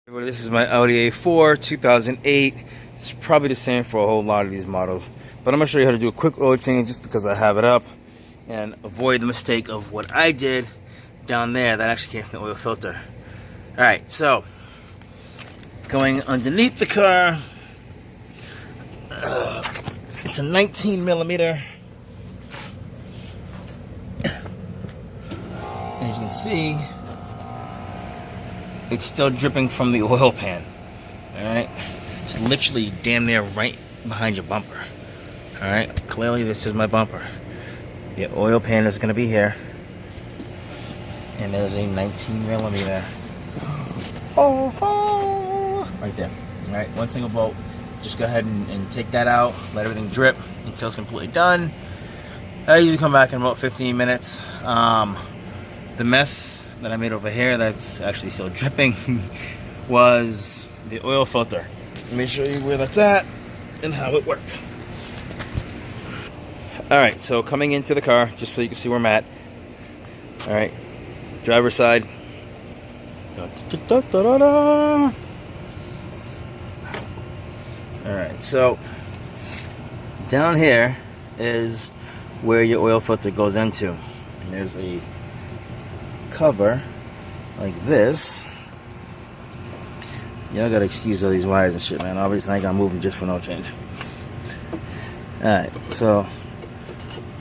This is my Audi A4 2008. It's probably the same for a whole lot of these models, but I'm going to show you how to do a quick oil change just because I have it up and avoid the mistake of what I did down there that actually came from the oil filter. Alright, so going underneath the car, it's a 19 millimeter. As you can see, it's still dripping from the oil pan. Alright, it's literally damn near right behind your bumper. Alright, clearly this is my bumper. The oil pan is going to be here, and there's a 19 millimeter. Right there. Alright, one single bolt. Just go ahead and take that out, let everything drip until it's completely done. I usually come back in about 15 minutes. The mess that I made over here that's actually still dripping was the oil filter. Let me show you where that's at and how it works. Alright, so coming into the car, just so you can see where I'm at. Alright, driver's side. Alright, so down here is where your oil filter goes into. And there's a cover like this. Y'all gotta excuse all these wires and shit, man. Obviously I ain't gonna move them just for no change. Alright, so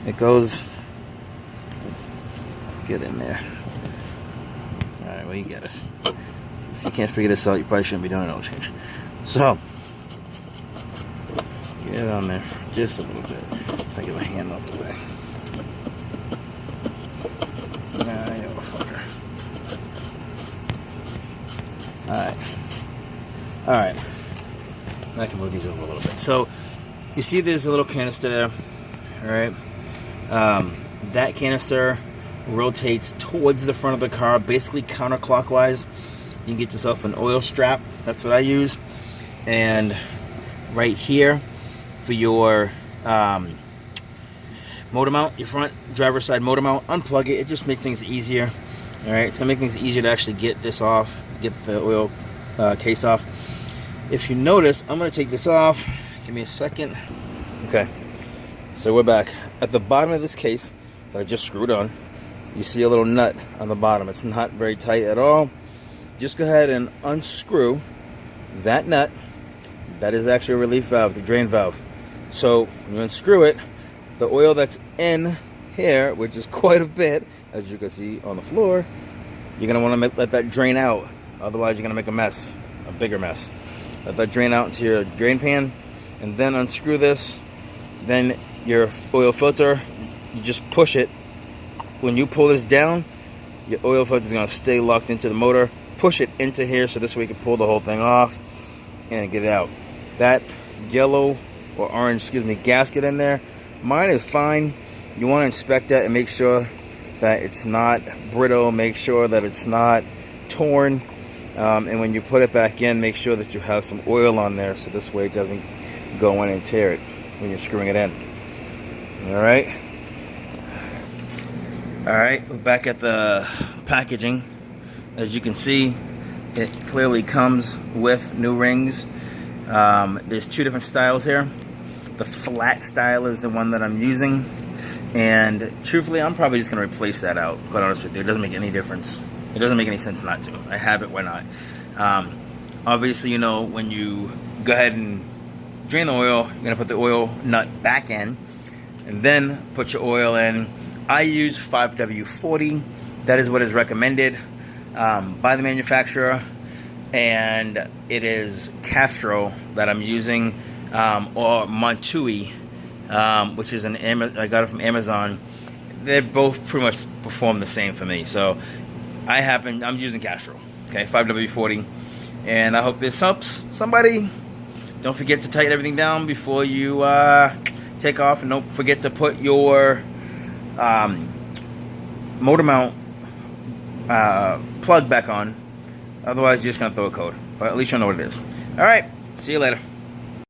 it goes, get in there. Alright, well, you get it. If you can't figure this out, you probably shouldn't be doing an oil change. So get on there just a little bit so I get my hand off the way. Alright, I can move these over a little bit. So you see there's a little canister there. Alright, that canister rotates towards the front of the car, basically counterclockwise. You can get yourself an oil strap. That's what I use. And right here for your motor mount, your front driver's side motor mount, unplug it. It just makes things easier. Alright, it's gonna make things easier to actually get this off, get the oil case off. If you notice, I'm gonna take this off. Give me a second. Okay, so we're back. At the bottom of this case that I just screwed on, you see a little nut on the bottom. It's not very tight at all. Just go ahead and unscrew that nut. That is actually a relief valve, it's a drain valve. So when you unscrew it, the oil that's in here, which is quite a bit, as you can see on the floor, you're gonna want to let that drain out. Otherwise, you're gonna make a mess, a bigger mess. Let that drain out into your drain pan, and then unscrew this. Then your oil filter, you just push it. When you pull this down, your oil filter is gonna stay locked into the motor. Push it into here so this way you can pull the whole thing off and get it out. That yellow or orange, excuse me, gasket in there, mine is fine. You want to inspect that and make sure that it's not brittle. Make sure that it's not torn. And when you put it back in, make sure that you have some oil on there so this way it doesn't go in and tear it when you're screwing it in. Alright? Alright, we're back at the packaging. As you can see, it clearly comes with new rings. There's two different styles here. The flat style is the one that I'm using. And truthfully, I'm probably just going to replace that out, quite honest with you. It doesn't make any difference. It doesn't make any sense not to. I have it, why not? Obviously, you know, when you go ahead and drain the oil, you're going to put the oil nut back in and then put your oil in. I use 5W40. That is what is recommended by the manufacturer. And it is Quattro that I'm using, or Montui, which is I got it from Amazon. They both pretty much perform the same for me. So I'm using Quattro, okay, 5W40, and I hope this helps somebody. Don't forget to tighten everything down before you take off, and don't forget to put your motor mount plug back on. Otherwise, you're just gonna throw a code. But at least you know what it is. All right, see you later.